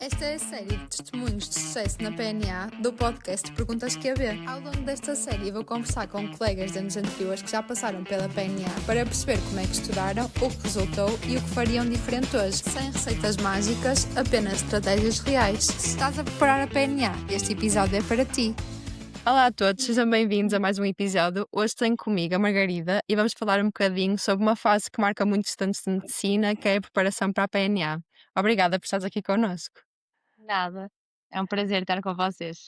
Esta é a série de testemunhos de sucesso na PNA do podcast Perguntas QB. Ao longo desta série vou conversar com colegas de anos anteriores que já passaram pela PNA para perceber como é que estudaram, o que resultou e o que fariam diferente hoje. Sem receitas mágicas, apenas estratégias reais. Se estás a preparar a PNA, este episódio é para ti. Olá a todos, sejam bem-vindos a mais um episódio. Hoje tenho comigo a Margarida e vamos falar um bocadinho sobre uma fase que marca muitos estudantes de medicina, que é a preparação para a PNA. Obrigada por estares aqui connosco. Nada. É um prazer estar com vocês.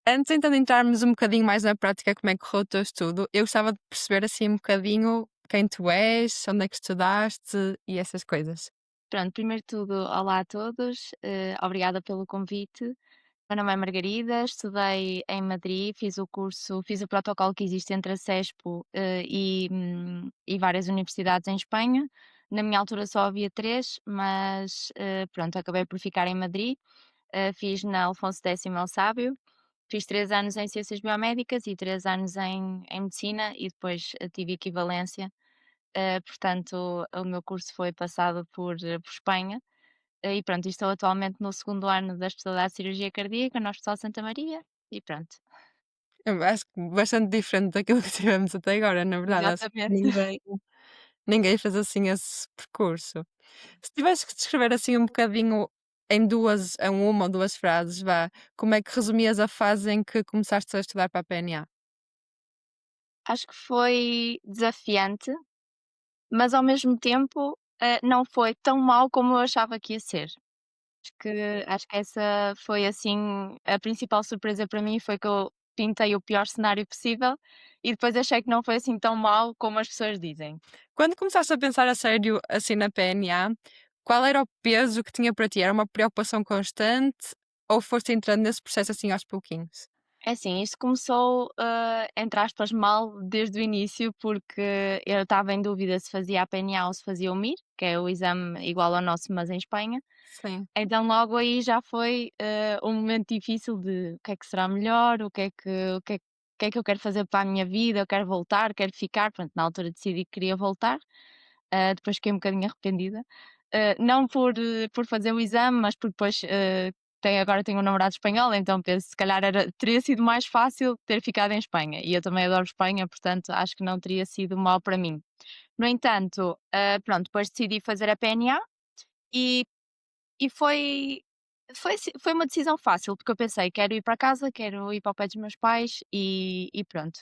Antes então de entrarmos um bocadinho mais na prática, como é que correu o teu estudo, eu gostava de perceber assim um bocadinho quem tu és, onde é que estudaste e essas coisas. Pronto, primeiro de tudo, olá a todos. Obrigada pelo convite. Meu nome é Margarida, estudei em Madrid, fiz o protocolo que existe entre a CESPO e várias universidades em Espanha. Na minha altura só havia três, mas pronto, acabei por ficar em Madrid. Fiz na Alfonso X El Sábio. Fiz 3 anos em Ciências Biomédicas e 3 anos em Medicina e depois tive equivalência. Portanto, o meu curso foi passado por Espanha. E pronto, e estou atualmente no segundo ano da especialidade de Cirurgia Cardíaca no Hospital Santa Maria e pronto. Eu acho que bastante diferente daquilo que tivemos até agora, na verdade. Acho que Exatamente. ninguém fez assim esse percurso. Se tivesse que descrever assim um bocadinho em uma ou duas frases, vá, como é que resumias a fase em que começaste a estudar para a PNA? Acho que foi desafiante, mas ao mesmo tempo, não foi tão mal como eu achava que ia ser. Acho que essa foi, assim, a principal surpresa para mim, foi que eu pintei o pior cenário possível e depois achei que não foi assim tão mal como as pessoas dizem. Quando começaste a pensar a sério assim na PNA, qual era o peso que tinha para ti? Era uma preocupação constante ou foste entrando nesse processo assim aos pouquinhos? É assim, isto começou, entre aspas, mal desde o início, porque eu estava em dúvida se fazia a PNA ou se fazia o MIR, que é o exame igual ao nosso, mas em Espanha. Sim. Então logo aí já foi, um momento difícil de o que é que será melhor, o que é que eu quero fazer para a minha vida, eu quero voltar, quero ficar. Pronto, na altura decidi que queria voltar, depois fiquei um bocadinho arrependida. Não por fazer o exame, mas porque depois, agora tenho um namorado espanhol, então penso se calhar teria sido mais fácil ter ficado em Espanha, e eu também adoro Espanha, portanto acho que não teria sido mal para mim. No entanto, pronto, depois decidi fazer a PNA e foi uma decisão fácil, porque eu pensei: "Quero ir para casa, quero ir para o pé dos meus pais", e pronto.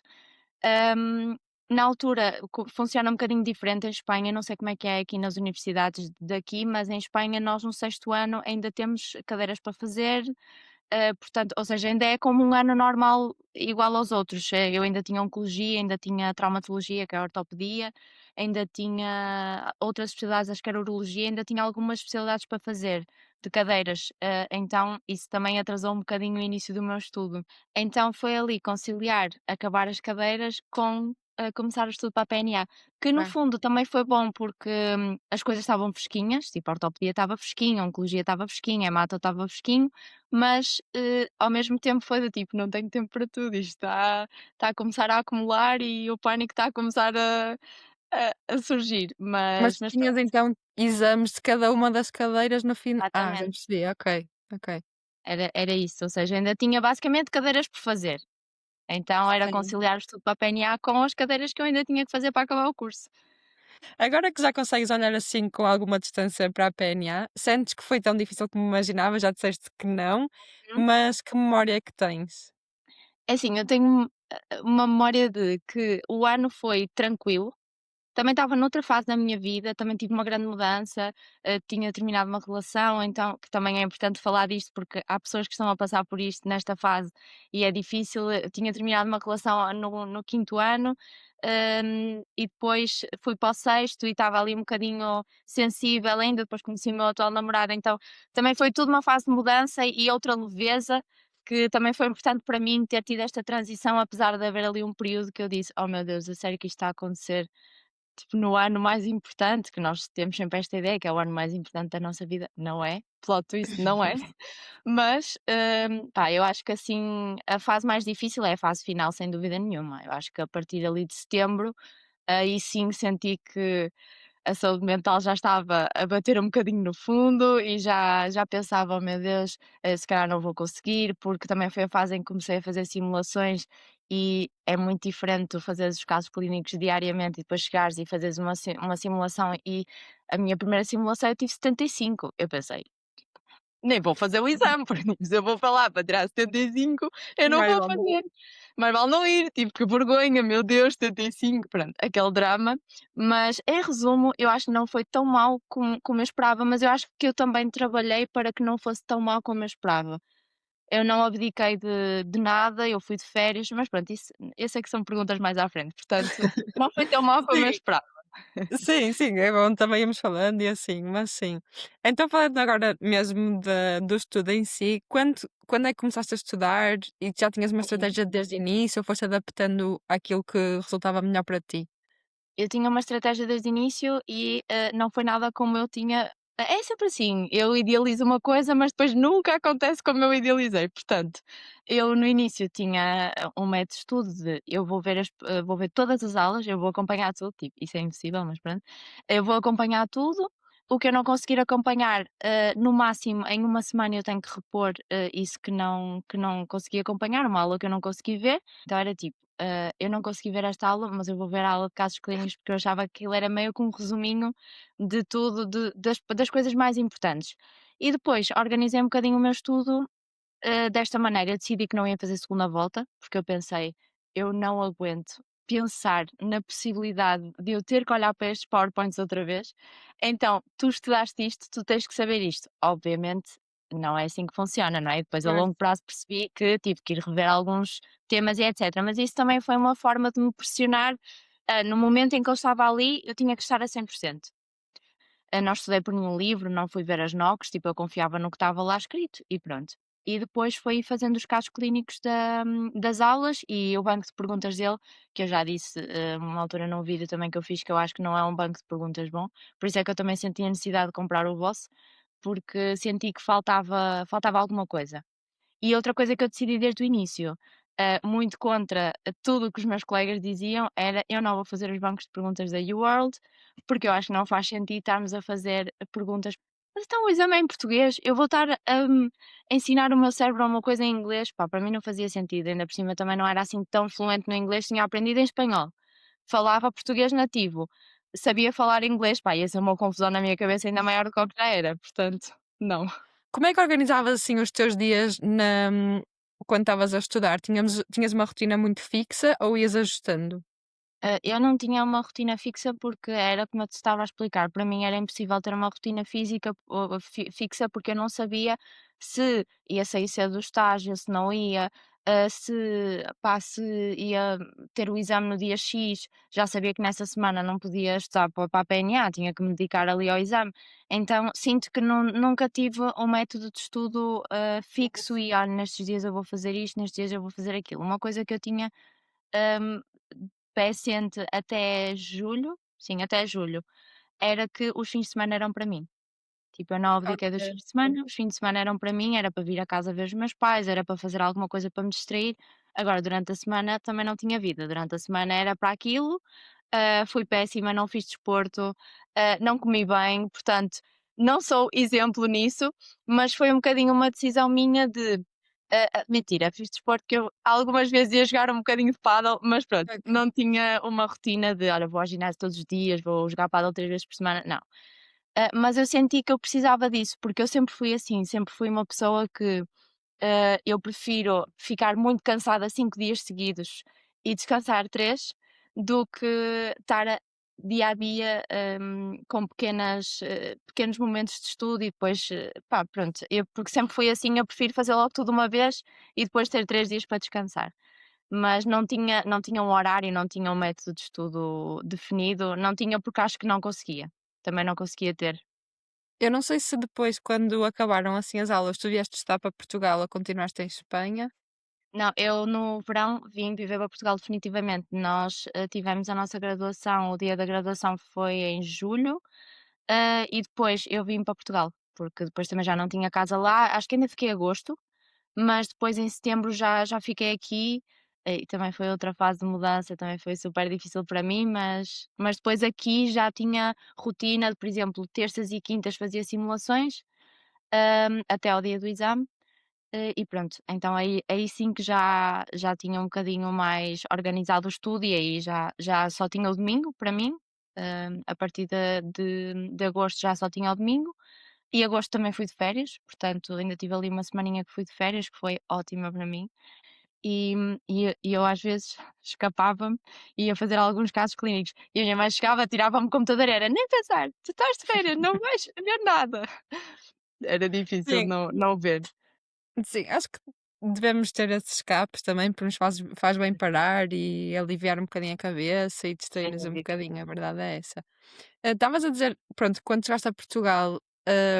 Hum, Na altura funciona um bocadinho diferente em Espanha, não sei como é que é aqui nas universidades daqui, mas em Espanha nós no sexto ano ainda temos cadeiras para fazer, portanto, ou seja, ainda é como um ano normal igual aos outros. Eu ainda tinha oncologia, ainda tinha traumatologia, que é a ortopedia, ainda tinha outras especialidades, acho que era urologia, ainda tinha algumas especialidades para fazer de cadeiras, então isso também atrasou um bocadinho o início do meu estudo. Então foi ali conciliar acabar as cadeiras com, começar o estudo para a PNA, que no Claro. fundo também foi bom porque, as coisas estavam fresquinhas, tipo a ortopedia estava fresquinha, a oncologia estava fresquinha, a hemato estava fresquinho, mas, ao mesmo tempo foi do tipo: "Não tenho tempo para tudo, isto está a começar a acumular e o pânico está a começar a surgir", Mas mas tinhas pronto. então exames de cada uma das cadeiras no fim. Já Exatamente. percebi, ok, ok. Era isso, ou seja, ainda tinha basicamente cadeiras por fazer, então era Sim. conciliar o estudo para a PNA com as cadeiras que eu ainda tinha que fazer para acabar o curso. Agora que já consegues olhar assim com alguma distância para a PNA, sentes que foi tão difícil como imaginava? Já disseste que não, Uhum. mas que memória é que tens? É assim, eu tenho, uma memória de que o ano foi tranquilo. Também estava noutra fase da minha vida, também tive uma grande mudança, tinha terminado uma relação, então que também é importante falar disto, porque há pessoas que estão a passar por isto nesta fase e é difícil. Tinha terminado uma relação no quinto ano, e depois fui para o sexto e estava ali um bocadinho sensível ainda, depois conheci o meu atual namorado, então também foi tudo uma fase de mudança e outra leveza, que também foi importante para mim ter tido esta transição, apesar de haver ali um período que eu disse: "Oh meu Deus, a sério que isto está a acontecer?" Tipo, no ano mais importante, que nós temos sempre esta ideia que é o ano mais importante da nossa vida, não é, plot twist, não é, mas, pá, eu acho que assim, a fase mais difícil é a fase final, sem dúvida nenhuma. Eu acho que a partir ali de setembro, aí sim senti que a saúde mental já estava a bater um bocadinho no fundo e já pensava: "Oh meu Deus, se calhar não vou conseguir", porque também foi a fase em que comecei a fazer simulações e é muito diferente tu fazeres os casos clínicos diariamente e depois chegares e fazeres uma simulação e a minha primeira simulação eu tive 75. Eu pensei: "Nem vou fazer o exame, porque se eu vou falar para tirar 75, eu não Mais vou vale não. fazer. Mais vale não ir, tipo, que vergonha, meu Deus, 75", pronto, aquele drama. Mas em resumo, eu acho que não foi tão mal como eu esperava, mas eu acho que eu também trabalhei para que não fosse tão mal como eu esperava. Eu não abdiquei de nada, eu fui de férias, mas pronto, isso eu sei que são perguntas mais à frente, portanto, não foi tão mal como eu Sim. esperava. Sim, sim, é bom, também íamos falando e assim, mas sim. Então falando agora mesmo do estudo em si, quando é que começaste a estudar e já tinhas uma estratégia desde o início ou foste adaptando àquilo que resultava melhor para ti? Eu tinha uma estratégia desde o início e, não foi nada como eu tinha é sempre assim, eu idealizo uma coisa, mas depois nunca acontece como eu idealizei. Portanto, eu no início tinha um método de estudo de eu vou ver todas as aulas, eu vou acompanhar tudo, tipo, isso é impossível, mas pronto. Eu vou acompanhar tudo, o que eu não conseguir acompanhar, no máximo em uma semana eu tenho que repor, isso que não consegui acompanhar, uma aula que eu não consegui ver. Então era tipo, eu não consegui ver esta aula, mas eu vou ver a aula de casos clínicos porque eu achava que aquilo era meio que um resuminho de tudo, das coisas mais importantes. E depois organizei um bocadinho o meu estudo, desta maneira. Eu decidi que não ia fazer segunda volta, porque eu pensei: "Eu não aguento pensar na possibilidade de eu ter que olhar para estes PowerPoints outra vez". Então, tu estudaste isto, tu tens que saber isto. Obviamente, não é assim que funciona, não é? Depois a longo Certo. prazo percebi que tive que ir rever alguns temas e etcétera, mas isso também foi uma forma de me pressionar, no momento em que eu estava ali, eu tinha que estar a 100%. Não estudei por nenhum livro, não fui ver as NOCs, tipo, eu confiava no que estava lá escrito e pronto. E depois foi fazendo os casos clínicos das aulas e o banco de perguntas dele, que eu já disse, uma altura num vídeo também que eu fiz, que eu acho que não é um banco de perguntas bom, por isso é que eu também senti a necessidade de comprar o vosso, porque senti que faltava alguma coisa. E outra coisa que eu decidi desde o início, muito contra tudo o que os meus colegas diziam, era: "Eu não vou fazer os bancos de perguntas da UWorld, porque eu acho que não faz sentido estarmos a fazer perguntas. Mas então o exame é em português, eu vou estar a ensinar o meu cérebro a uma coisa em inglês?". Pá, para mim não fazia sentido, ainda por cima também não era assim tão fluente no inglês, tinha aprendido em espanhol, falava português nativo, sabia falar inglês, pá, ia ser uma confusão na minha cabeça ainda maior do que o que já era, portanto, não. Como é que organizavas assim os teus dias quando estavas a estudar? Tinhas uma rotina muito fixa ou ias ajustando? Eu não tinha uma rotina fixa porque era como eu te estava a explicar, para mim era impossível ter uma rotina física ou fixa porque eu não sabia se ia sair cedo do estágio, se não ia, se ia ter o exame no dia X, já sabia que nessa semana não podia estudar para a PNA, tinha que me dedicar ali ao exame. Então sinto que nunca tive um método de estudo, fixo e: "Olha, nestes dias eu vou fazer isto, nestes dias eu vou fazer aquilo". Uma coisa que eu tinha, hum, pé assente até julho, sim, até julho, era que os fins de semana eram para mim. Tipo, eu não abdiquei dos fins Ok. de semana, os fins de semana eram para mim, era para vir a casa ver os meus pais, era para fazer alguma coisa para me distrair. Agora, durante a semana também não tinha vida, durante a semana era para aquilo. Fui péssima, não fiz desporto, não comi bem, portanto, não sou exemplo nisso, mas foi um bocadinho uma decisão minha de mentira, fiz desporto que eu algumas vezes ia jogar um bocadinho de pádel, mas pronto, Ok. não tinha uma rotina de: "Olha, vou ao ginásio todos os dias, vou jogar pádel 3 vezes por semana", não. Mas eu senti que eu precisava disso, porque eu sempre fui assim, sempre fui uma pessoa que eu prefiro ficar muito cansada 5 dias seguidos e descansar 3 do que estar dia a dia, com pequenos momentos de estudo e depois, pá, pronto, eu porque sempre fui assim, eu prefiro fazer logo tudo uma vez e depois ter 3 dias para descansar. Mas não tinha um horário, não tinha um método de estudo definido, não tinha porque acho que não conseguia, também não conseguia ter. Eu não sei se depois, quando acabaram assim as aulas, tu vieste estar para Portugal ou continuaste em Espanha? Não, eu no verão vim viver para Portugal definitivamente. Nós, tivemos a nossa graduação, o dia da graduação foi em julho, e depois eu vim para Portugal, porque depois também já não tinha casa lá. Acho que ainda fiquei agosto, mas depois em setembro já fiquei aqui, e também foi outra fase de mudança, também foi super difícil para mim, mas depois aqui já tinha rotina de, por exemplo, terças e quintas fazia simulações, até ao dia do exame. E pronto, então aí sim que já tinha um bocadinho mais organizado o estudo e aí já só tinha o domingo para mim, a partir de agosto já só tinha o domingo, e agosto também fui de férias, portanto ainda tive ali uma semaninha que fui de férias, que foi ótima para mim. E eu às vezes escapava-me e ia fazer alguns casos clínicos, e a minha mãe chegava, tirava-me o computador, era: "Nem pensar, tu estás de férias, não vais ver nada". Era difícil Sim. não ver. Sim, acho que devemos ter esses escapes também, porque nos faz bem parar e aliviar um bocadinho a cabeça e Sem distrair-nos um dúvida. bocadinho, a verdade é essa. Estavas a dizer, pronto, quando chegaste a Portugal,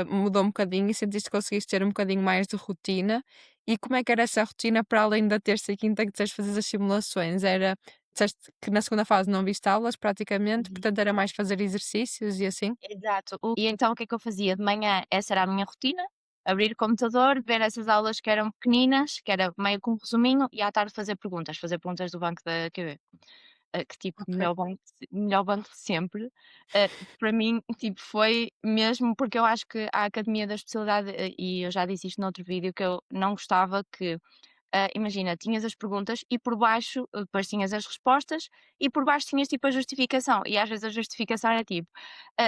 mudou um bocadinho e sentiste que conseguiste ter um bocadinho mais de rotina. E como é que era essa rotina para além da terça e quinta que disseste fazer as simulações? Disseste que na segunda fase não viste aulas praticamente, Uhum. portanto era mais fazer exercícios e assim? Exato. E então o que é que eu fazia? De manhã essa era a minha rotina, abrir o computador, ver essas aulas que eram pequeninas, que era meio que um resuminho, e à tarde fazer perguntas do banco da QB. Que tipo, Ok. melhor banco de sempre. Para mim, tipo, foi mesmo porque eu acho que a Academia da Especialidade, e eu já disse isto noutro vídeo, que eu não gostava que, imagina, tinhas as perguntas e por baixo, depois tinhas as respostas e por baixo tinhas tipo a justificação. E às vezes a justificação era tipo,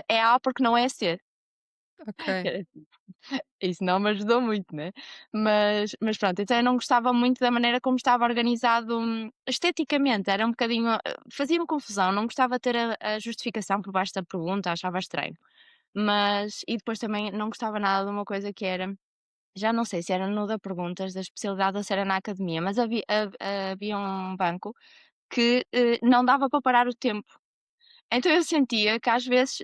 é A porque não é C. Ok. Isso não me ajudou muito, né, mas pronto, então eu não gostava muito da maneira como estava organizado, esteticamente, era um bocadinho, fazia-me confusão, não gostava de ter a justificação por baixo da pergunta, achava estranho. Mas e depois também não gostava nada de uma coisa que era, já não sei se era no da perguntas da especialidade ou se era na academia, mas havia um banco que, não dava para parar o tempo. Então eu sentia que às vezes,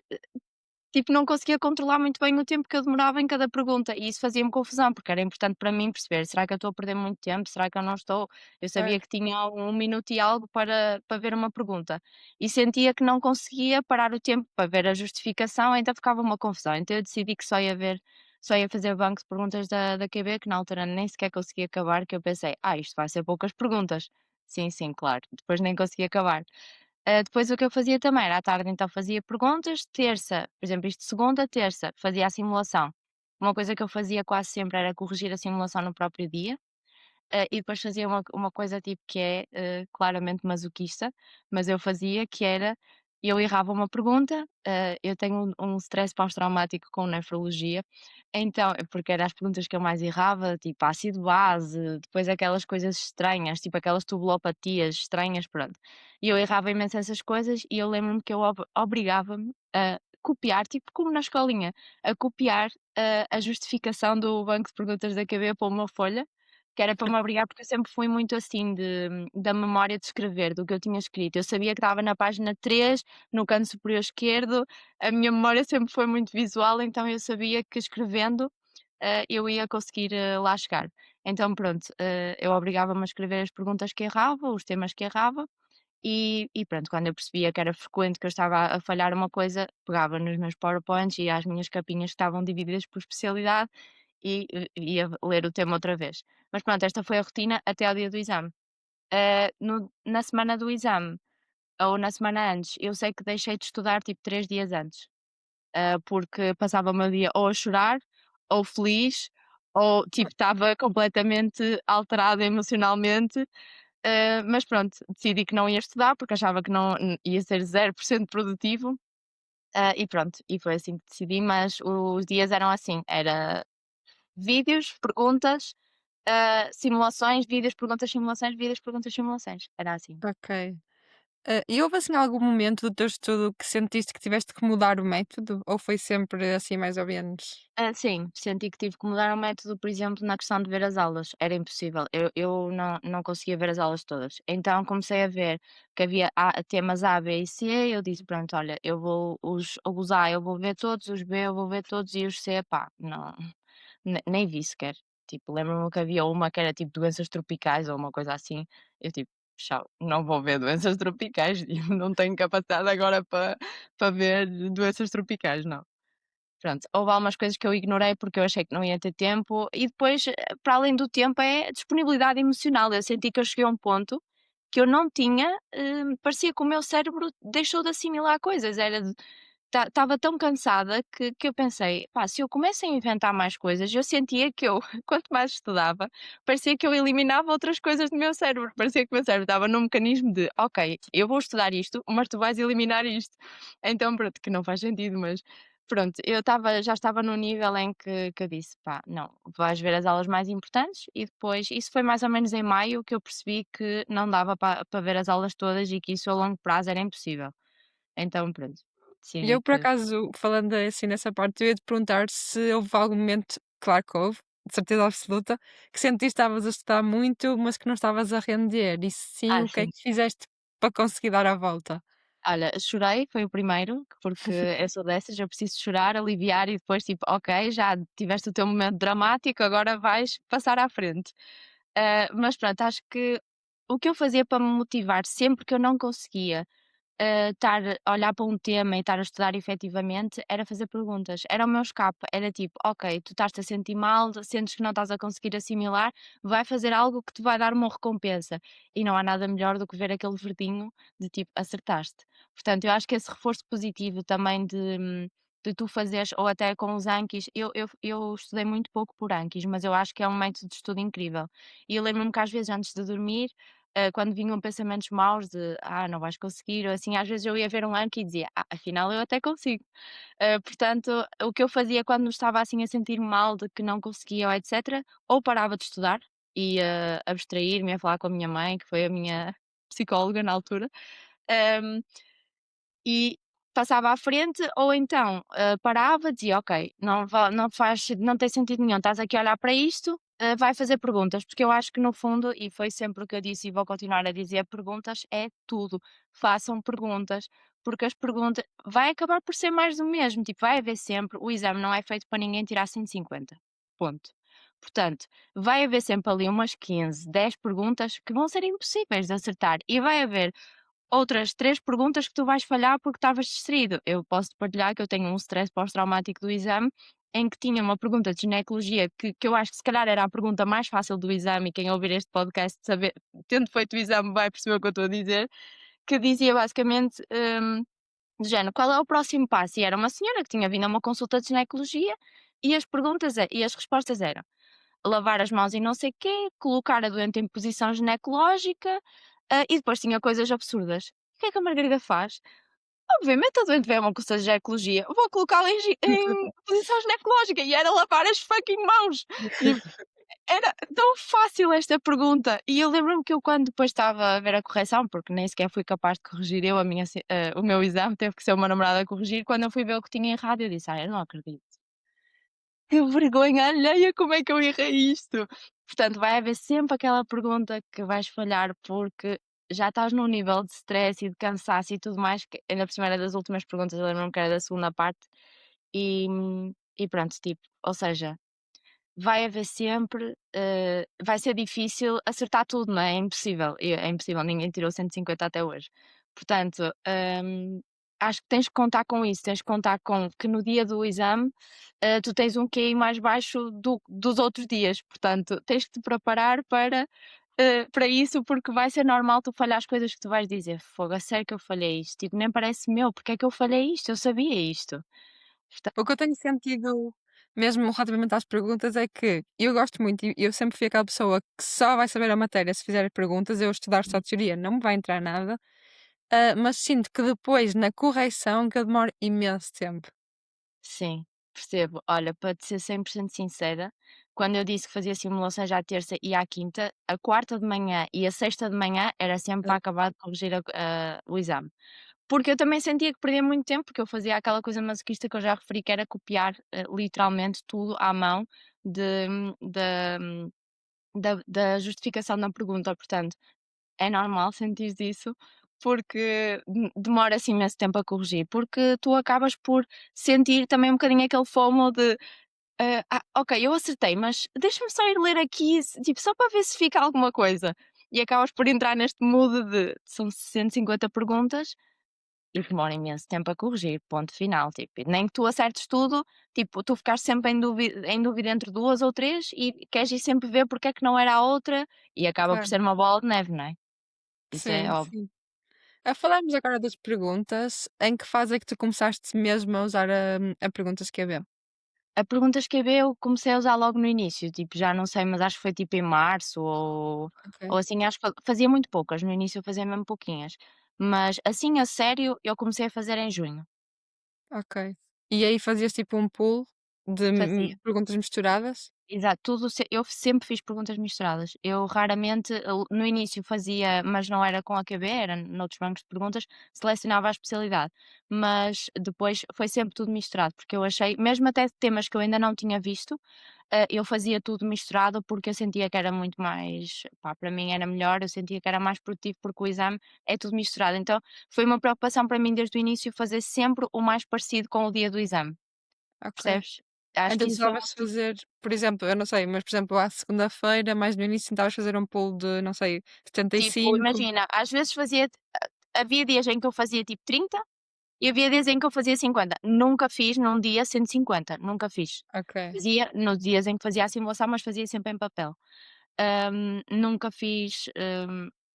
tipo, não conseguia controlar muito bem o tempo que eu demorava em cada pergunta e isso fazia-me confusão, porque era importante para mim perceber: "Será que eu estou a perder muito tempo? Será que eu não estou?". Eu sabia Certo. que tinha 1 minuto e algo para ver uma pergunta e sentia que não conseguia parar o tempo para ver a justificação, então ficava uma confusão. Então eu decidi que só ia fazer banco de perguntas da QB, que na altura nem sequer consegui acabar, que eu pensei: "Ah, isto vai ser poucas perguntas". Sim, sim, claro, depois nem consegui acabar. Depois o que eu fazia também era à tarde, então fazia perguntas, terça, por exemplo, isto segunda, terça, fazia a simulação. Uma coisa que eu fazia quase sempre era corrigir a simulação no próprio dia. E depois fazia uma coisa tipo que é, claramente masoquista, mas eu fazia, que era, eu errava uma pergunta, eu tenho um stress pós-traumático com nefrologia, então porque era as perguntas que eu mais errava, tipo ácido base, depois aquelas coisas estranhas, tipo aquelas tubulopatias estranhas, pronto. E eu errava imenso essas coisas e eu lembro-me que eu obrigava-me a copiar, tipo como na escolinha, a copiar, a justificação do banco de perguntas da QB para uma folha, que era para me obrigar, porque eu sempre fui muito assim da memória de escrever, do que eu tinha escrito. Eu sabia que estava na página 3 no canto superior esquerdo, a minha memória sempre foi muito visual, então eu sabia que escrevendo, eu ia conseguir, lá chegar. Então pronto, eu obrigava-me a escrever as perguntas que errava, os temas que errava, e pronto, quando eu percebia que era frequente que eu estava a falhar uma coisa, pegava nos meus PowerPoints e às minhas capinhas que estavam divididas por especialidade e, ia ler o tema outra vez. Mas pronto, esta foi a rotina até ao dia do exame. Na semana do exame, ou na semana antes, eu sei que deixei de estudar tipo 3 dias antes, porque passava o meu dia ou a chorar, ou feliz, ou tipo estava completamente alterada emocionalmente. Mas pronto, decidi que não ia estudar, porque achava que não ia ser 0% produtivo, e pronto, e foi assim que decidi, mas os dias eram assim, era vídeos, perguntas, simulações, vídeos, perguntas, simulações, vídeos, perguntas, simulações, era assim. Ok. E houve assim algum momento do teu estudo que sentiste que tiveste que mudar o método? Ou foi sempre assim mais ou menos? Sim, senti que tive que mudar o método, por exemplo, na questão de ver as aulas, era impossível, eu não conseguia ver as aulas todas. Então comecei a ver que havia temas A, B e C, eu disse: "Pronto, olha, eu vou os A eu vou ver todos, os B eu vou ver todos e os C, pá, não, nem vi sequer". Tipo, lembro-me que havia uma que era tipo doenças tropicais ou uma coisa assim, eu tipo: "Tchau, não vou ver doenças tropicais, tipo, não tenho capacidade agora para ver doenças tropicais, não". Pronto, houve algumas coisas que eu ignorei porque eu achei que não ia ter tempo e depois, para além do tempo, é a disponibilidade emocional. Eu senti que eu cheguei a um ponto que eu não tinha, parecia que o meu cérebro deixou de assimilar coisas, estava tão cansada que eu pensei: "Pá, se eu começo a inventar mais coisas", eu sentia que eu, quanto mais estudava, parecia que eu eliminava outras coisas do meu cérebro, parecia que o meu cérebro estava num mecanismo de: "Ok, eu vou estudar isto, mas tu vais eliminar isto". Então pronto, que não faz sentido, mas pronto, já estava no nível em que eu disse: "Pá, não, vais ver as aulas mais importantes", e depois isso foi mais ou menos em maio que eu percebi que não dava para ver as aulas todas e que isso a longo prazo era impossível. Então pronto, E eu, decidi por que acaso, falando assim nessa parte, eu ia te perguntar se houve algum momento, claro que houve, de certeza absoluta, que sentiste que estavas a estudar muito, mas que não estavas a render. E se sim, o que é sim. que fizeste para conseguir dar a volta? Olha, chorei, foi o primeiro, porque eu sou dessas, eu preciso chorar, aliviar e depois tipo: "Ok, já tiveste o teu momento dramático, agora vais passar à frente". Mas pronto, acho que o que eu fazia para me motivar sempre que eu não conseguia estar a olhar para um tema e estar a estudar efetivamente, era fazer perguntas. Era o meu escape, era tipo: "Ok, tu estás-te a sentir mal, sentes que não estás a conseguir assimilar, vai fazer algo que te vai dar uma recompensa". E não há nada melhor do que ver aquele verdinho de tipo: "Acertaste". Portanto, eu acho que esse reforço positivo também de tu fazeres ou até com os Anquis, eu estudei muito pouco por Anquis, mas eu acho que é um método de estudo incrível. E eu lembro-me que às vezes antes de dormir quando vinham pensamentos maus de: "Ah, não vais conseguir", ou assim, às vezes eu ia ver um ranking e dizia: "Ah, afinal eu até consigo". Portanto, o que eu fazia quando me estava assim a sentir mal de que não conseguia ou etcétera, ou parava de estudar, ia abstrair-me, ia falar com a minha mãe, que foi a minha psicóloga na altura, hum, e passava à frente ou então, parava, dizia: "Ok, não tem sentido nenhum, estás aqui a olhar para isto, vai fazer perguntas", porque eu acho que no fundo, e foi sempre o que eu disse e vou continuar a dizer, perguntas é tudo. Façam perguntas, porque as perguntas vai acabar por ser mais do mesmo, tipo, vai haver sempre o exame não é feito para ninguém tirar 150, ponto. Portanto, vai haver sempre ali umas 15, 10 perguntas que vão ser impossíveis de acertar e vai haver outras 3 perguntas que tu vais falhar porque estavas distraído. Eu posso-te partilhar que eu tenho um stress pós-traumático do exame, em que tinha uma pergunta de ginecologia que eu acho que se calhar era a pergunta mais fácil do exame e quem ouvir este podcast saber tendo feito o exame vai perceber o que eu estou a dizer, que dizia basicamente, do género: "Qual é o próximo passo?" E era uma senhora que tinha vindo a uma consulta de ginecologia e as respostas eram: lavar as mãos e não sei quê, colocar a doente em posição ginecológica, e depois tinha coisas absurdas. O que é que a Margarida faz? Obviamente a doente veio a uma consulta de ginecologia, vou colocá-la em posição ginecológica e era lavar as fucking mãos. Tipo, era tão fácil esta pergunta. E eu lembro-me que eu quando depois estava a ver a correção, porque nem sequer fui capaz de corrigir eu o meu exame, teve que ser o meu namorado a corrigir, quando eu fui ver o que tinha errado eu disse: "Ai, eu não acredito". Que vergonha alheia, como é que eu errei isto? Portanto, vai haver sempre aquela pergunta que vais falhar, porque já estás num nível de stress e de cansaço e tudo mais, que ainda por cima era das últimas perguntas, eu lembro-me que era da segunda parte, e, e pronto, tipo, ou seja, vai haver sempre, vai ser difícil acertar tudo, não é? É impossível, é impossível, ninguém tirou 150 até hoje. Portanto, acho que tens que contar com isso, tens que contar com que no dia do exame, tu tens um QI mais baixo dos outros dias, portanto, tens que te preparar para isso, porque vai ser normal tu falhar as coisas que tu vais dizer: "Fogo, a sério que eu falhei isto? Tipo, nem parece meu, porque é que eu falhei isto? Eu sabia isto". Porta O que eu tenho sentido, mesmo relativamente às perguntas, é que eu gosto muito e eu sempre fui aquela pessoa que só vai saber a matéria se fizer perguntas. Eu estudar só teoria não me vai entrar nada, mas sinto que depois, na correção, que eu demoro imenso tempo. Sim, percebo. Olha, para te ser 100% sincera, quando eu disse que fazia simulações à terça e à quinta, a quarta de manhã e a sexta de manhã era sempre para acabar de corrigir o exame. Porque eu também sentia que perdia muito tempo, porque eu fazia aquela coisa masoquista que eu já referi, que era copiar literalmente tudo à mão de, da, da justificação da pergunta. Portanto, é normal sentir isso, porque demora assim imenso tempo a corrigir, porque tu acabas por sentir também um bocadinho aquele FOMO de ok, eu acertei, mas deixa-me só ir ler aqui, tipo, só para ver se fica alguma coisa. E acabas por entrar neste mood de são 150 perguntas e demora imenso tempo a corrigir, ponto final. Tipo, nem que tu acertes tudo, tipo, tu ficares sempre em dúvida entre duas ou três e queres ir sempre ver porque é que não era a outra e acaba por Claro. ser uma bola de neve, não é? isso é Sim, óbvio. sim. A falarmos agora das perguntas, em que fase é que tu começaste mesmo a usar a perguntas QB? A perguntas QB eu comecei a usar logo no início, tipo, já não sei, mas acho que foi tipo em março ou Ok, assim, acho que fazia muito poucas, no início eu fazia mesmo pouquinhas. Mas assim a sério eu comecei a fazer em junho, ok. E aí fazias tipo um pool de fazia. perguntas misturadas? Exato, tudo eu sempre fiz perguntas misturadas. Eu raramente, no início fazia, mas não era com a QB, era noutros bancos de perguntas, selecionava a especialidade. Mas depois foi sempre tudo misturado, porque eu achei, mesmo até temas que eu ainda não tinha visto, eu fazia tudo misturado porque eu sentia que era muito mais, pá, para mim era melhor, eu sentia que era mais produtivo porque o exame é tudo misturado. Então foi uma preocupação para mim desde o início fazer sempre o mais parecido com o dia do exame, Ok. percebes? Acho Então que isso foi tentavas fazer, por exemplo, eu não sei, mas por exemplo, à segunda-feira, mais no início, tentavas fazer um pool de, não sei, tipo, 75. imagina, às vezes fazia havia dias em que eu fazia tipo 30 e havia dias em que eu fazia 50. Nunca fiz num dia 150, nunca fiz. Ok, Fazia nos dias em que fazia a simulação, mas fazia sempre em papel. Nunca fiz,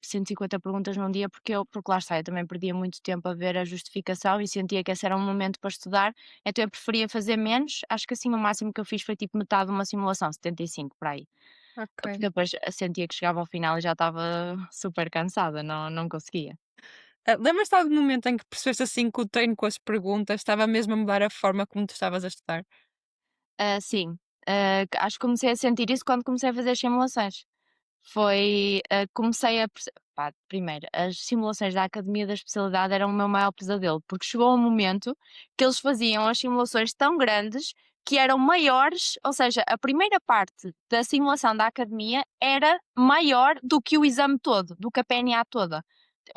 150 perguntas num dia, porque lá está, eu também perdia muito tempo a ver a justificação e sentia que esse era um momento para estudar, então eu preferia fazer menos. Acho que assim o máximo que eu fiz foi tipo metade de uma simulação, 75 para aí. Porque ok. depois sentia que chegava ao final e já estava super cansada, não conseguia. Lembras-te de algum momento em que percebeste assim que o treino com as perguntas estava mesmo a mudar a forma como tu estavas a estudar? Sim, acho que comecei a sentir isso quando comecei a fazer as simulações. Foi, comecei a pá, primeiro, as simulações da academia da especialidade eram o meu maior pesadelo, porque chegou um momento que eles faziam as simulações tão grandes que eram maiores, ou seja, a primeira parte da simulação da academia era maior do que o exame todo, do que a PNA toda.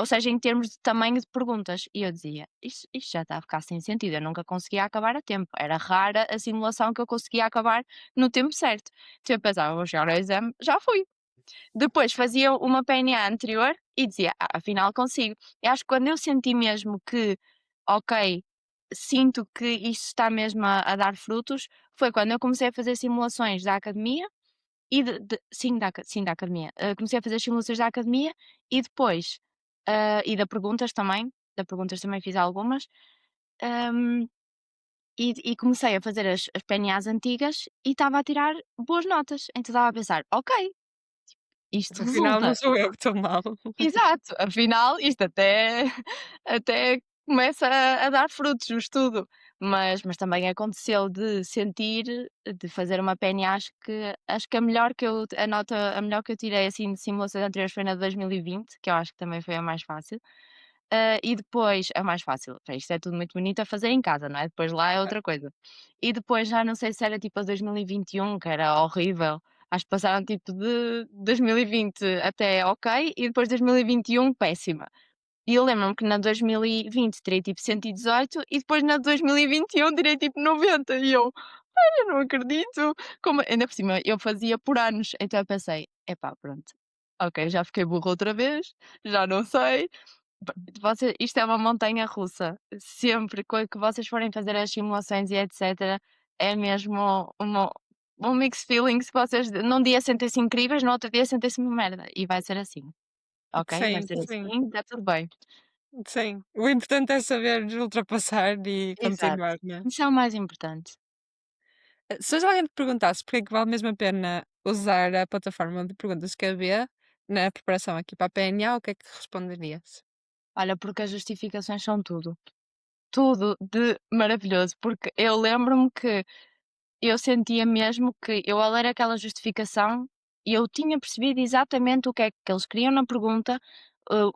Ou seja, em termos de tamanho de perguntas. E eu dizia: "Isto já está a ficar sem sentido, eu nunca conseguia acabar a tempo". Era rara a simulação que eu conseguia acabar no tempo certo. Então eu pensava: "Vou chegar ao exame, já fui". Depois fazia uma PNA anterior e dizia: afinal consigo". Eu acho que quando eu senti mesmo que, ok, sinto que isto está mesmo a dar frutos, foi quando eu comecei a fazer simulações da academia e sim, sim, da academia. Comecei a fazer as simulações da academia e depois, e da perguntas também fiz algumas, hum, e comecei a fazer as PNAs antigas e estava a tirar boas notas. Então estava a pensar: "Ok, isto Afinal, não resulta". sou eu que estou mal. Exato, afinal isto até até começa a dar frutos o estudo, mas também aconteceu de sentir, de fazer uma PNA, acho que a melhor que eu tirei, assim, de simulações anteriores foi na de 2020, que eu acho que também foi a mais fácil. E depois a mais fácil, isto é tudo muito bonito a fazer em casa, não é? Depois lá é outra coisa. E depois já não sei se era tipo a 2021, que era horrível. Acho que passaram tipo de 2020 até ok, e depois 2021 péssima. E eu lembro-me que na 2020 tirei tipo 118 e depois na 2021 tirei tipo 90 e eu não acredito. Ainda por cima eu fazia por anos, então eu pensei, epá, pronto, ok, já fiquei burra outra vez, já não sei. Isto é uma montanha russa. Sempre que vocês forem fazer as simulações e etcétera, é mesmo um mixed feelings que vocês num dia sentem-se incríveis, no outro dia sentem-se uma merda, e vai ser assim, ok? Vai Sim, ser sim, assim, está tudo bem. sim. O importante é saber ultrapassar e Exato. continuar, né? Isso é o mais importante. Se hoje alguém te perguntasse porque é que vale mesmo a pena usar a plataforma de perguntas que havia na preparação aqui para a PNA, o que é que responderias? Olha, porque as justificações são tudo. Tudo de maravilhoso, porque eu lembro-me que eu sentia mesmo que eu, ao ler aquela justificação, eu tinha percebido exatamente o que é que eles queriam na pergunta,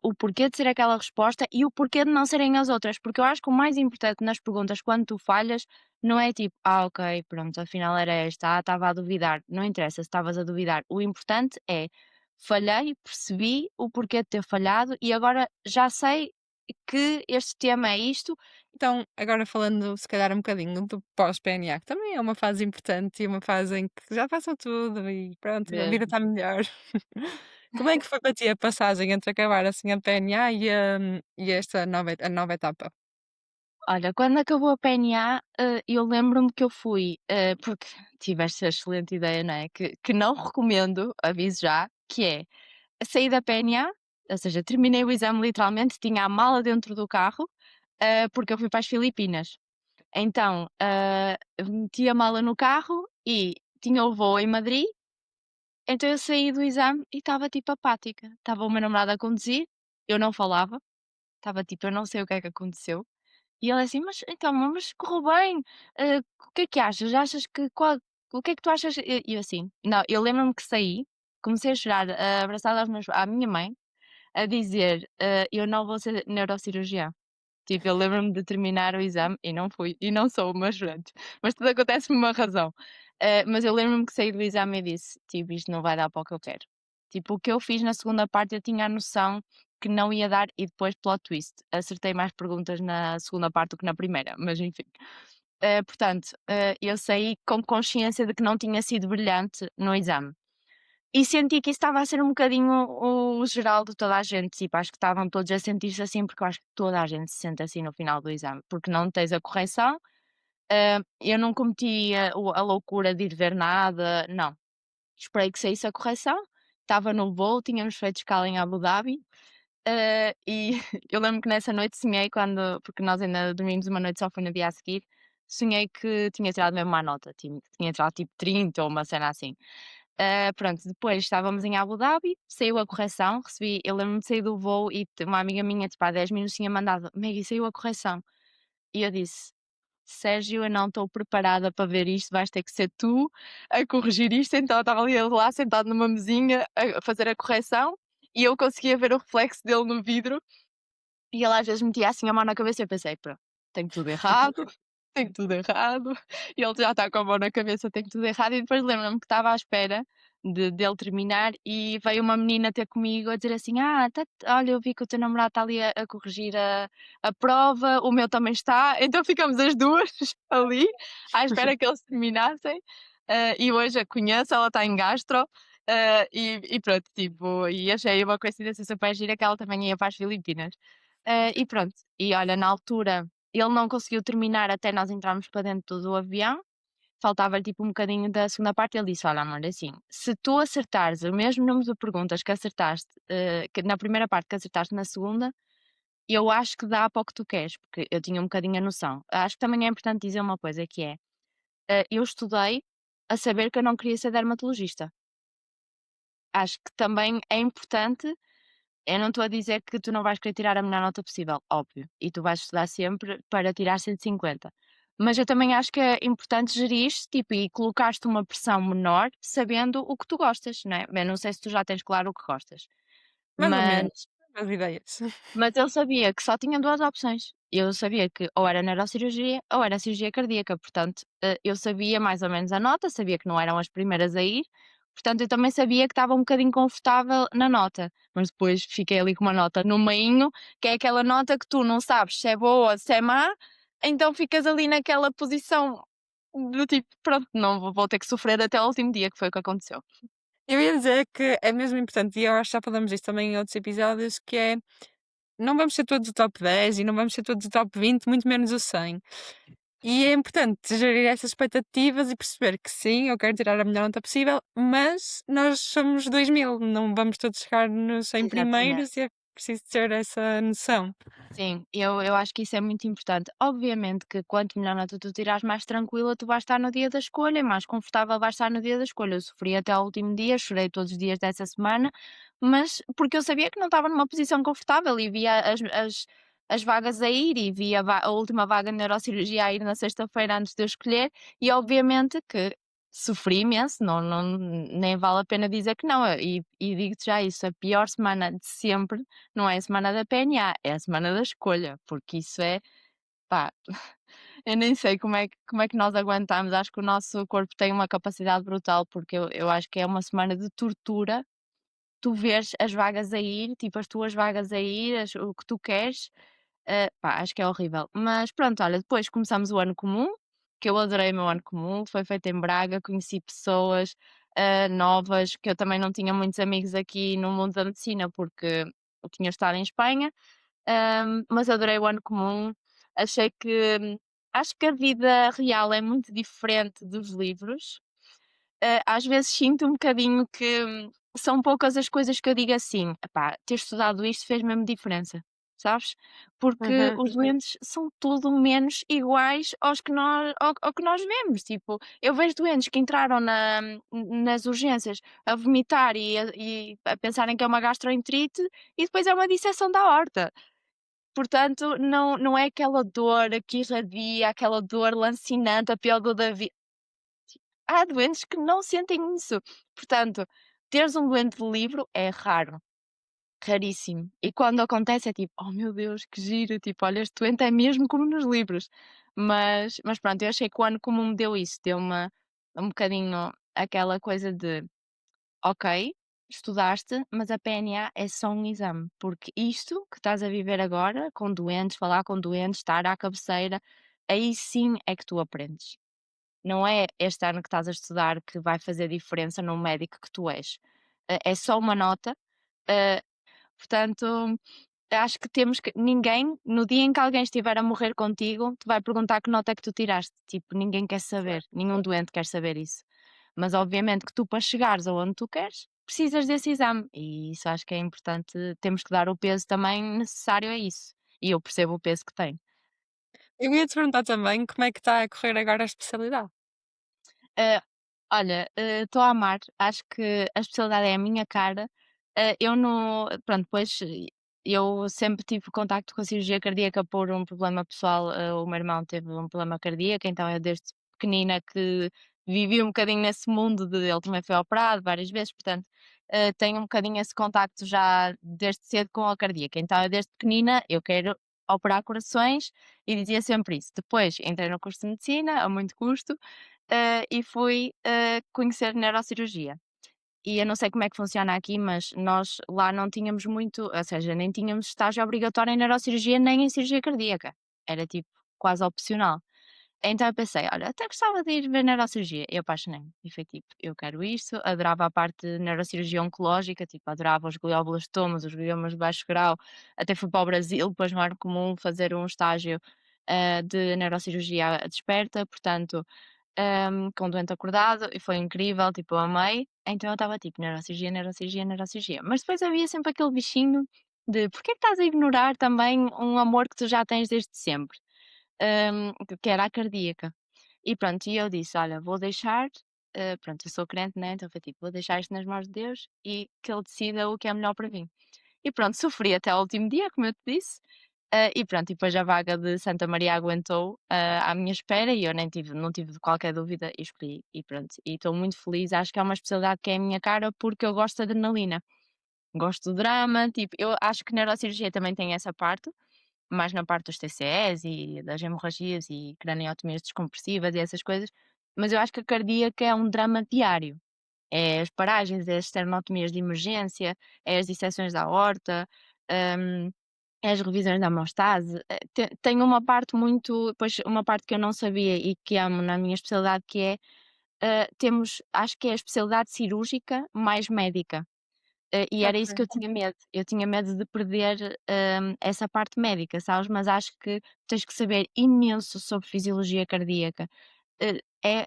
o porquê de ser aquela resposta e o porquê de não serem as outras, porque eu acho que o mais importante nas perguntas quando tu falhas não é tipo, ok, pronto, afinal era esta, estava a duvidar. Não interessa se estavas a duvidar. O importante é falhei, percebi o porquê de ter falhado e agora já sei que este tema é isto. Então, agora falando se calhar um bocadinho do pós-PNA, que também é uma fase importante e uma fase em que já passou tudo e pronto, a vida Mesmo. está melhor. Como é que foi para ti a passagem entre acabar assim a PNA e esta a nova etapa? Olha, quando acabou a PNA, eu lembro-me que eu fui, porque tive esta excelente ideia, não é? Que não recomendo, aviso já, que é sair da PNA, ou seja, terminei o exame literalmente, tinha a mala dentro do carro, porque eu fui para as Filipinas. Então, meti a mala no carro e tinha o voo em Madrid, então eu saí do exame e estava tipo apática. Estava o meu namorado a conduzir, eu não falava, estava tipo, eu não sei o que é que aconteceu. E ele assim, mas então, mas correu bem, o que é que achas? Achas que o que é que tu achas? E eu assim, não, eu lembro-me que saí, comecei a chorar, abraçada à minha mãe, a dizer, eu não vou ser neurocirurgiã. Tipo, eu lembro-me de terminar o exame e não fui, e não sou uma jurante, mas tudo acontece por uma razão. Mas eu lembro-me que saí do exame e disse, tipo, isto não vai dar para o que eu quero. Tipo, o que eu fiz na segunda parte eu tinha a noção que não ia dar e depois plot twist. Acertei mais perguntas na segunda parte do que na primeira, mas enfim. Portanto, eu saí com consciência de que não tinha sido brilhante no exame. E senti que isso estava a ser um bocadinho o geral de toda a gente, tipo, acho que estavam todos a sentir-se assim, porque eu acho que toda a gente se sente assim no final do exame, porque não tens a correção. Eu não cometi a loucura de ir ver nada, não. Esperei que saísse a correção, estava no voo, tínhamos feito escala em Abu Dhabi, e eu lembro que nessa noite sonhei porque nós ainda dormimos uma noite, só foi no dia a seguir, sonhei que tinha tirado mesmo uma nota, tinha tirado tipo 30 ou uma cena assim. Pronto, depois estávamos em Abu Dhabi, saiu a correção, eu lembro-me de sair do voo e uma amiga minha, tipo, há 10 minutos tinha mandado: "Maggie, saiu a correção". E eu disse: "Sérgio, eu não estou preparada para ver isto, vais ter que ser tu a corrigir isto". Então eu estava ali ele lá sentado numa mesinha a fazer a correção e eu conseguia ver o reflexo dele no vidro e ele às vezes metia assim a mão na cabeça e eu pensei: "Pronto, tenho tudo errado, tenho tudo errado", e ele já está com a mão na cabeça, tenho tudo errado, e depois lembro-me que estava à espera dele terminar e veio uma menina ter comigo a dizer assim: "Ah, olha, eu vi que o teu namorado está ali a corrigir a prova, o meu também está", então ficamos as duas ali à espera que eles terminassem, e hoje a conheço, ela está em gastro, e pronto, tipo, e achei uma coincidência super gira que ela também ia para as Filipinas. E pronto, e olha, na altura ele não conseguiu terminar até nós entrarmos para dentro do avião, faltava-lhe tipo um bocadinho da segunda parte, ele disse: "Olha amor, é assim, se tu acertares o mesmo número de perguntas que acertaste, que na primeira parte que acertaste na segunda, eu acho que dá para o que tu queres", porque eu tinha um bocadinho a noção. Acho que também é importante dizer uma coisa que é, eu estudei a saber que eu não queria ser dermatologista. Acho que também é importante. Eu não estou a dizer que tu não vais querer tirar a melhor nota possível, óbvio, e tu vais estudar sempre para tirar 150. Mas eu também acho que é importante gerir tipo, e colocar-te uma pressão menor, sabendo o que tu gostas, não é? Eu não sei se tu já tens claro o que gostas, Mais ou mas menos, as ideias. eu sabia que só tinha 2 opções. Eu sabia que ou era neurocirurgia ou era cirurgia cardíaca, portanto, eu sabia mais ou menos a nota, sabia que não eram as primeiras a ir, portanto eu também sabia que estava um bocadinho confortável na nota, mas depois fiquei ali com uma nota no meinho, que é aquela nota que tu não sabes se é boa ou se é má, então ficas ali naquela posição do tipo: "Pronto, não vou ter que sofrer até ao último dia", que foi o que aconteceu. Eu ia dizer que é mesmo importante, e eu acho que já falamos disto também em outros episódios, que é, não vamos ser todos o top 10 e não vamos ser todos o top 20, muito menos o 100. E é importante gerir essas expectativas e perceber que sim, eu quero tirar a melhor nota possível, mas nós somos 2000, não vamos todos chegar nos 100 Exatamente. primeiros e é preciso ter essa noção. Sim, eu acho que isso é muito importante. Obviamente que quanto melhor nota tu tirares, mais tranquila tu vais estar no dia da escolha, e mais confortável vais estar no dia da escolha. Eu sofri até ao último dia, chorei todos os dias dessa semana, mas porque eu sabia que não estava numa posição confortável e via as vagas a ir e via a última vaga de neurocirurgia a ir na sexta-feira antes de eu escolher, e obviamente que sofri imenso, nem vale a pena dizer que não. E digo-te já isso, a pior semana de sempre não é a semana da PNA, é a semana da escolha, porque isso é, pá, eu nem sei como é que nós aguentamos, acho que o nosso corpo tem uma capacidade brutal, porque eu acho que é uma semana de tortura, tu vês as vagas a ir, tipo as tuas vagas a ir, o que tu queres, pá, acho que é horrível. Mas pronto, olha, depois começamos o ano comum, que eu adorei o meu ano comum, foi feito em Braga, conheci pessoas, novas, que eu também não tinha muitos amigos aqui no mundo da medicina, porque eu tinha estado em Espanha. Mas adorei o ano comum. Achei que acho que a vida real é muito diferente dos livros. Às vezes sinto um bocadinho que são poucas as coisas que eu digo assim: "Epá, ter estudado isto fez mesmo diferença", sabes? Porque Uhum. os doentes são tudo menos iguais ao que nós vemos, tipo, eu vejo doentes que entraram nas urgências a vomitar e a pensarem que é uma gastroenterite e depois é uma disseção da aorta. Portanto, não é aquela dor que irradia, aquela dor lancinante, a pior dor da vida. Há doentes que não sentem isso. Portanto, teres um doente de livro é raro, raríssimo. E quando acontece é tipo: "Oh meu Deus, que giro", tipo: "Olha, este doente é mesmo como nos livros". Mas pronto, eu achei que o ano comum me deu isso, deu-me um bocadinho aquela coisa de: "Ok, estudaste, mas a PNA é só um exame", porque isto que estás a viver agora, com doentes, falar com doentes, estar à cabeceira, aí sim é que tu aprendes. Não é este ano que estás a estudar que vai fazer diferença no médico que tu és. É só uma nota, eh, portanto, acho que temos que ninguém, no dia em que alguém estiver a morrer contigo, te vai perguntar que nota é que tu tiraste. Tipo, ninguém quer saber, Certo. nenhum doente quer saber isso. Mas obviamente que tu, para chegares aonde tu queres, precisas desse exame. E isso acho que é importante. Temos que dar o peso também necessário a isso. E eu percebo o peso que tem. Eu ia te perguntar também como é que está a correr agora a especialidade. Eh, olha, estou a amar, acho que a especialidade é a minha cara. Eu não pronto, pois, eu sempre tive contacto com a cirurgia cardíaca por um problema pessoal, o meu irmão teve um problema cardíaco, então eu desde pequenina que vivi um bocadinho nesse mundo de ele também foi operado várias vezes, portanto, tenho um bocadinho esse contacto já desde cedo com a cardíaca. Então eu desde pequenina, eu quero operar corações e dizia sempre isso. Depois entrei no curso de medicina, a muito custo, e fui, conhecer neurocirurgia. E eu não sei como é que funciona aqui, mas nós lá não tínhamos muito, ou seja, nem tínhamos estágio obrigatório em neurocirurgia nem em cirurgia cardíaca. Era tipo quase opcional. Então eu pensei, olha, até gostava de ir ver neurocirurgia. E apaixonei-me. E foi tipo, eu quero isto. Adorava a parte de neurocirurgia oncológica, tipo, adorava os glioblastomas, os gliomas de baixo grau. Até fui para o Brasil, depois não era comum fazer um estágio de neurocirurgia desperta, portanto, com o doente acordado e foi incrível, tipo, eu amei. Então eu estava tipo, neurocirurgia, neurocirurgia, neurocirurgia. Mas depois havia sempre aquele bichinho de porque é que estás a ignorar também um amor que tu já tens desde sempre? Que era a cardíaca. E pronto, e eu disse: "Olha, vou deixar", pronto, eu sou crente, né, então foi tipo: "Vou deixar isto nas mãos de Deus e que Ele decida o que é melhor para mim". E pronto, sofri até ao último dia, como eu te disse, e pronto, e depois a vaga de Santa Maria aguentou, à minha espera e eu nem tive não tive qualquer dúvida e escolhi e pronto. E estou muito feliz, acho que é uma especialidade que é a minha cara, porque eu gosto de adrenalina, gosto do drama, tipo, eu acho que neurocirurgia também tem essa parte, mais na parte dos TCEs e das hemorragias e craniotomias descompressivas e essas coisas, mas eu acho que a cardíaca é um drama diário. É as paragens, é as esternotomias de emergência, é as disseções da aorta, hum, é as revisões da hemostase. Tem uma parte muito pois uma parte que eu não sabia e que amo na minha especialidade que é, temos acho que é a especialidade cirúrgica mais médica. E era isso que Ok. eu tinha medo. Eu tinha medo de perder, essa parte médica, sabes? Mas acho que tens que saber imenso sobre fisiologia cardíaca. É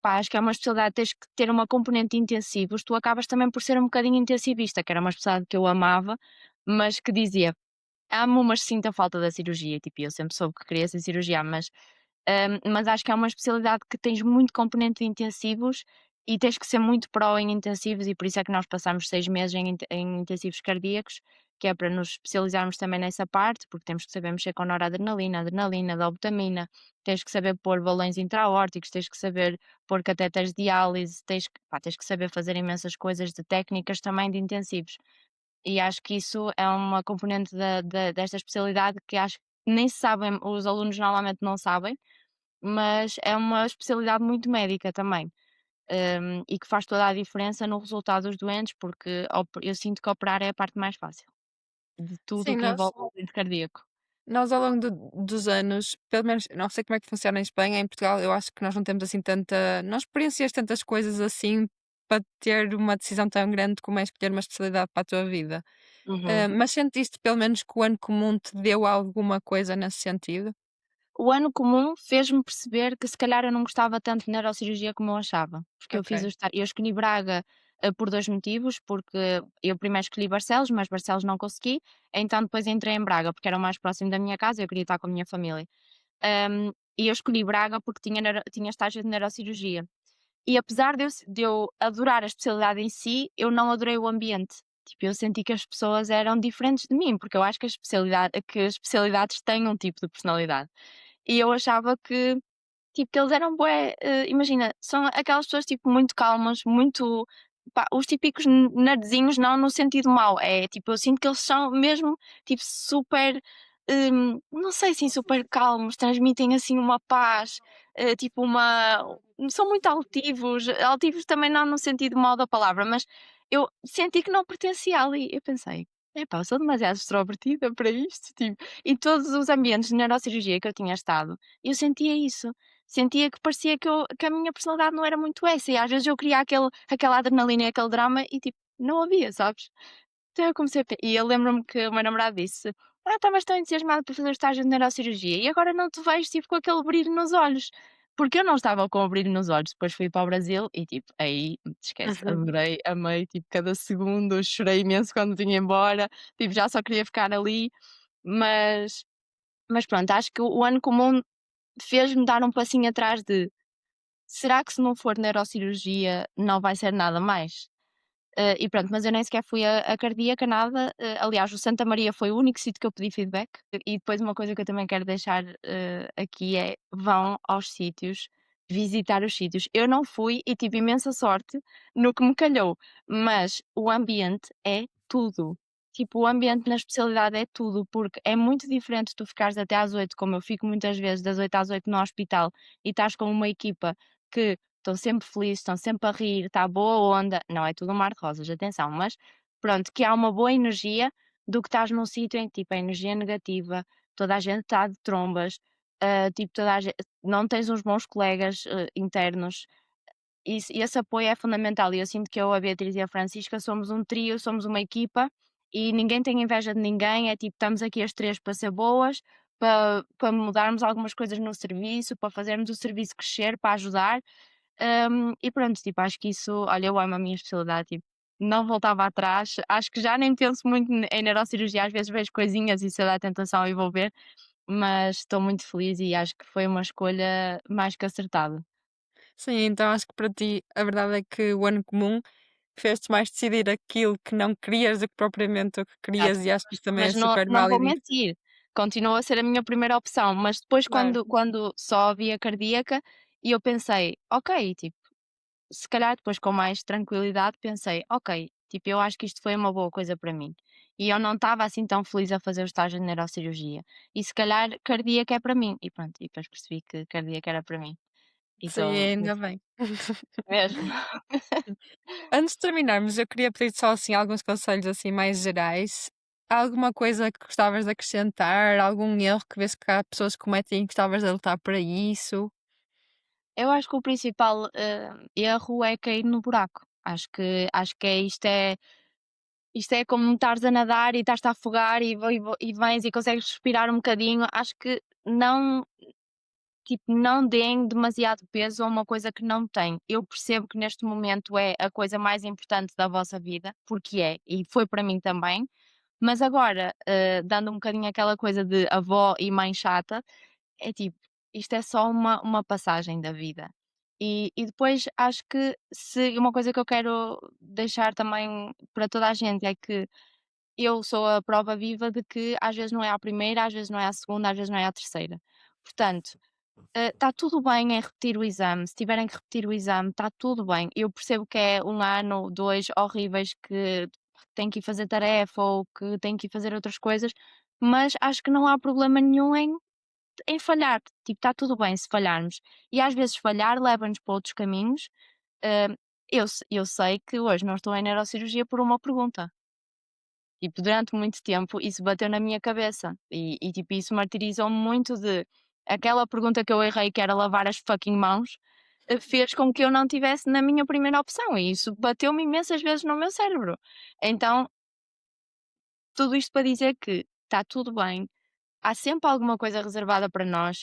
pá, acho que é uma especialidade, tens que ter uma componente de intensivos, tu acabas também por ser um bocadinho intensivista, que era uma especialidade que eu amava, mas que dizia: "Amo, mas sinto a falta da cirurgia", tipo, eu sempre soube que queria ser cirurgiã, mas acho que é uma especialidade que tens muito componente de intensivos e tens que ser muito pró em intensivos e por isso é que nós passamos 6 meses em intensivos cardíacos, que é para nos especializarmos também nessa parte, porque temos que saber mexer com noradrenalina, adrenalina, dobutamina, tens que saber pôr balões intraórticos, tens que saber pôr catéteres de diálise, tens que saber fazer imensas coisas de técnicas também de intensivos. E acho que isso é uma componente desta especialidade que acho que nem se sabem, os alunos normalmente não sabem, mas é uma especialidade muito médica também, e que faz toda a diferença no resultado dos doentes, porque eu sinto que operar é a parte mais fácil de tudo o Sim, que nós envolve o doente cardíaco. nós ao longo dos anos, pelo menos não sei como é que funciona em Espanha, em Portugal eu acho que nós não temos assim tanta não experiencias tantas coisas assim para ter uma decisão tão grande como é escolher uma especialidade para a tua vida. Uhum. Mas sentiste pelo menos que o ano comum te deu alguma coisa nesse sentido? O ano comum fez-me perceber que se calhar eu não gostava tanto de neurocirurgia como eu achava, porque eu Ok. escolhi Braga, por 2 motivos, porque eu primeiro escolhi Barcelos, mas Barcelos não consegui, então depois entrei em Braga, porque era o mais próximo da minha casa e eu queria estar com a minha família. E eu escolhi Braga porque tinha estágio de neurocirurgia. E apesar de eu adorar a especialidade em si, eu não adorei o ambiente. Tipo, eu senti que as pessoas eram diferentes de mim, porque eu acho que as especialidades têm um tipo de personalidade. E eu achava que, tipo, que eles eram bué, imagina, são aquelas pessoas, tipo, muito calmas, muito pá, os típicos nerdzinhos, não no sentido mau, é tipo, eu sinto que eles são mesmo, tipo, super, não sei, assim, super calmos, transmitem, assim, uma paz, tipo, são muito altivos, altivos também não no sentido mau da palavra, mas eu senti que não pertencia ali. Eu pensei: "Epá, eu sou demasiado extrovertida para isto", tipo, e todos os ambientes de neurocirurgia que eu tinha estado, eu sentia isso. Sentia que parecia que a minha personalidade não era muito essa, e às vezes eu queria aquela adrenalina e aquele drama e, tipo, não havia, sabes? Então eu comecei a pe e eu lembro-me que o meu namorado disse: "Ah, estavas tão entusiasmado por fazer o estágio de neurocirurgia e agora não te vejo, tipo, com aquele brilho nos olhos". Porque eu não estava com o brilho nos olhos, depois fui para o Brasil e, tipo, aí esquece, adorei, amei, tipo, cada segundo, chorei imenso quando vinha embora, tipo, já só queria ficar ali, mas mas pronto, acho que o ano comum fez-me dar um passinho atrás de: "Será que se não for neurocirurgia não vai ser nada mais?". E pronto, mas eu nem sequer fui a cardíaca, nada. Aliás, o Santa Maria foi o único sítio que eu pedi feedback. E depois uma coisa que eu também quero deixar, aqui é: vão aos sítios, visitar os sítios. Eu não fui e tive imensa sorte no que me calhou, mas o ambiente é tudo. Tipo, o ambiente na especialidade é tudo, porque é muito diferente tu ficares até às 8, como eu fico muitas vezes, das 8 às 8 no hospital, e estás com uma equipa que estão sempre felizes, estão sempre a rir, está boa onda. Não é tudo um mar de rosas, atenção, mas pronto, que há uma boa energia do que estás num sítio em que tipo a energia é negativa, toda a gente está de trombas, tipo, toda a gente, não tens uns bons colegas internos. Esse apoio é fundamental e eu sinto que eu, a Beatriz e a Francisca somos um trio, somos uma equipa e ninguém tem inveja de ninguém, é tipo, estamos aqui as três para ser boas, para mudarmos algumas coisas no serviço, para fazermos o serviço crescer, para ajudar. E pronto, tipo, acho que isso, olha, eu amo a minha especialidade, tipo, não voltava atrás. Acho que já nem penso muito em neurocirurgia, às vezes vejo coisinhas e se dá a tentação e vou ver, mas estou muito feliz e acho que foi uma escolha mais que acertada. Sim, então acho que para ti a verdade é que o ano comum fez-te mais decidir aquilo que não querias do que propriamente o que Exato. querias e acho que isso também é Mas não, super não vou válido. mentir, continua a ser a minha primeira opção, mas depois Claro. quando só havia cardíaca, e eu pensei: "Ok", tipo, se calhar depois com mais tranquilidade pensei: "Ok, tipo, eu acho que isto foi uma boa coisa para mim". E eu não estava assim tão feliz a fazer o estágio de neurocirurgia. E se calhar cardíaca é para mim. E pronto, e depois percebi que cardíaca era para mim. E Sim, estou ainda muito bem. mesmo. Antes de terminarmos, eu queria pedir só assim alguns conselhos assim mais gerais. Há alguma coisa que gostavas de acrescentar? Algum erro que vês que há pessoas que cometem e gostavas de alertar para isso? Eu acho que o principal, erro é cair no buraco. Acho que isto é como estares a nadar e estás-te a afogar e vens e consegues respirar um bocadinho. Acho que não, tipo, não deem demasiado peso a uma coisa que não tem. Eu percebo que neste momento é a coisa mais importante da vossa vida, porque é, e foi para mim também, mas agora, dando um bocadinho aquela coisa de avó e mãe chata, é tipo, isto é só uma passagem da vida. E depois acho que se uma coisa que eu quero deixar também para toda a gente é que eu sou a prova viva de que às vezes não é à primeira, às vezes não é à segunda, às vezes não é à terceira. Portanto, está tudo bem em repetir o exame, se tiverem que repetir o exame, está tudo bem. Eu percebo que é um ano, 2 horríveis que têm que ir fazer tarefa ou que têm que ir fazer outras coisas, mas acho que não há problema nenhum em falhar, tipo, está tudo bem se falharmos. E às vezes falhar leva-nos para outros caminhos. Eu sei que hoje não estou em neurocirurgia por uma pergunta. Tipo, durante muito tempo isso bateu na minha cabeça tipo, isso martirizou-me muito de aquela pergunta que eu errei, que era lavar as fucking mãos, fez com que eu não tivesse na minha primeira opção e isso bateu-me imensas vezes no meu cérebro. Então, tudo isto para dizer que está tudo bem, há sempre alguma coisa reservada para nós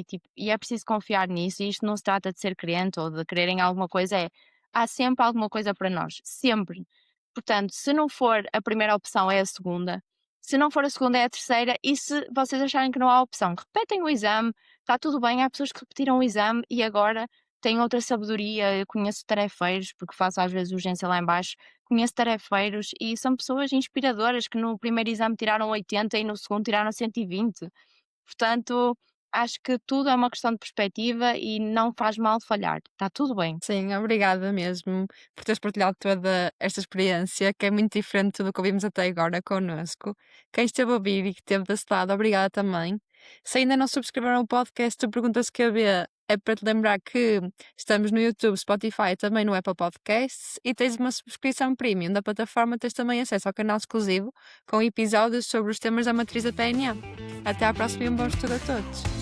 tipo, e é preciso confiar nisso, e isto não se trata de ser crente ou de quererem alguma coisa, é há sempre alguma coisa para nós, sempre. Portanto, se não for a primeira opção, é a segunda. Se não for a segunda, é a terceira. E se vocês acharem que não há opção, repetem o exame, está tudo bem. Há pessoas que repetiram o exame e agora têm outra sabedoria. Eu conheço tarefeiros, porque faço às vezes urgência lá em baixo, conheço tarefeiros e são pessoas inspiradoras que no primeiro exame tiraram 80 e no segundo tiraram 120. Portanto, acho que tudo é uma questão de perspectiva e não faz mal falhar. Está tudo bem. Sim, obrigada mesmo por teres partilhado toda esta experiência, que é muito diferente do que ouvimos até agora connosco. Quem esteve a ouvir e que esteve desse lado, obrigada também. Se ainda não subscreveram o podcast, tu perguntas que haver, é para te lembrar que estamos no YouTube, Spotify e também no Apple Podcasts e tens uma subscrição premium da plataforma, tens também acesso ao canal exclusivo com episódios sobre os temas da matriz da PNA. Até à próxima e um bom estudo a todos.